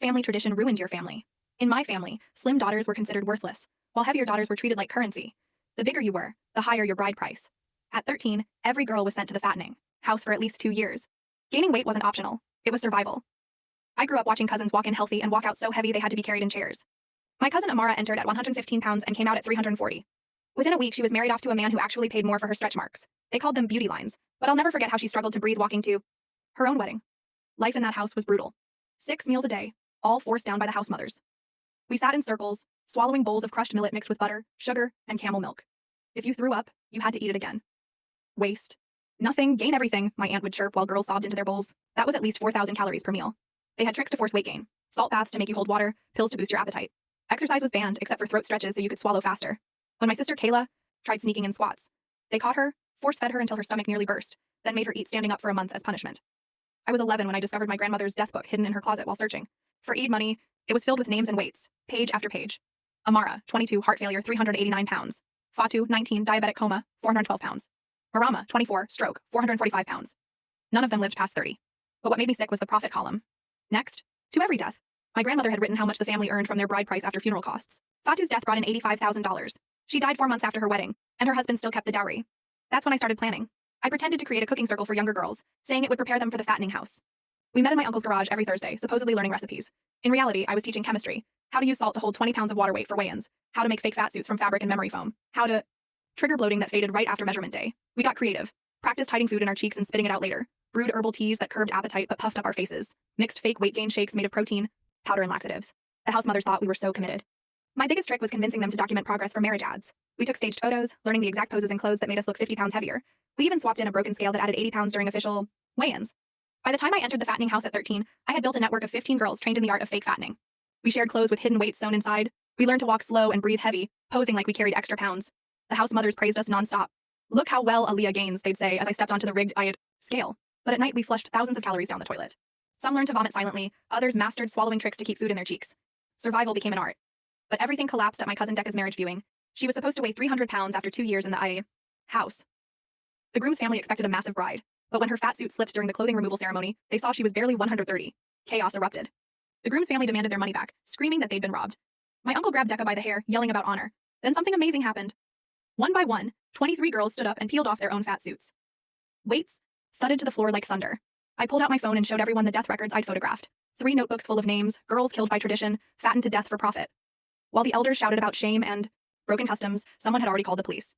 family tradition ruined your family? In my family, slim daughters were considered worthless, while heavier daughters were treated like currency. The bigger you were, the higher your bride price. At 13, every girl was sent to the fattening house for at least 2 years. Gaining weight wasn't optional, it was survival. I grew up watching cousins walk in healthy and walk out so heavy they had to be carried in chairs. My cousin Amara entered at 115 pounds and came out at 340. Within a week, she was married off to a man who actually paid more for her stretch marks. They called them beauty lines, but I'll never forget how she struggled to breathe walking to her own wedding. Life in that house was brutal. 6 meals a day, all forced down by the house mothers. We sat in circles, swallowing bowls of crushed millet mixed with butter, sugar, and camel milk. If you threw up, you had to eat it again. Waste. Nothing, gain everything, my aunt would chirp while girls sobbed into their bowls. That was at least 4,000 calories per meal. They had tricks to force weight gain, salt baths to make you hold water, pills to boost your appetite. Exercise was banned except for throat stretches so you could swallow faster. When my sister Kayla tried sneaking in squats, they caught her, force-fed her until her stomach nearly burst, then made her eat standing up for a month as punishment. I was 11 when I discovered my grandmother's death book hidden in her closet while searching. For Eid money, it was filled with names and weights, page after page. Amara, 22, heart failure, 389 pounds. Fatu, 19, diabetic coma, 412 pounds. Marama, 24, stroke, 445 pounds. None of them lived past 30. But what made me sick was the profit column. Next, to every death. My grandmother had written how much the family earned from their bride price after funeral costs. Fatu's death brought in $85,000. She died 4 months after her wedding, and her husband still kept the dowry. That's when I started planning. I pretended to create a cooking circle for younger girls, saying it would prepare them for the fattening house. We met in my uncle's garage every Thursday, supposedly learning recipes. In reality, I was teaching chemistry, how to use salt to hold 20 pounds of water weight for weigh-ins, how to make fake fat suits from fabric and memory foam, how to trigger bloating that faded right after measurement day. We got creative, practiced hiding food in our cheeks and spitting it out later, brewed herbal teas that curbed appetite but puffed up our faces, mixed fake weight gain shakes made of protein, powder and laxatives. The house mothers thought we were so committed. My biggest trick was convincing them to document progress for marriage ads. We took staged photos, learning the exact poses and clothes that made us look 50 pounds heavier. We even swapped in a broken scale that added 80 pounds during official weigh-ins. By the time I entered the fattening house at 13, I had built a network of 15 girls trained in the art of fake fattening. We shared clothes with hidden weights sewn inside. We learned to walk slow and breathe heavy, posing like we carried extra pounds. The house mothers praised us nonstop. Look how well Aaliyah gains, they'd say as I stepped onto the rigged diet scale. But at night, we flushed thousands of calories down the toilet. Some learned to vomit silently, others mastered swallowing tricks to keep food in their cheeks. Survival became an art. But everything collapsed at my cousin Decca's marriage viewing. She was supposed to weigh 300 pounds after 2 years in the house. The groom's family expected a massive bride, but when her fat suit slipped during the clothing removal ceremony, they saw she was barely 130. Chaos erupted. The groom's family demanded their money back, screaming that they'd been robbed. My uncle grabbed Decca by the hair, yelling about honor. Then something amazing happened. One by one, 23 girls stood up and peeled off their own fat suits. Weights thudded to the floor like thunder. I pulled out my phone and showed everyone the death records I'd photographed. 3 notebooks full of names, girls killed by tradition, fattened to death for profit. While the elders shouted about shame and broken customs, someone had already called the police.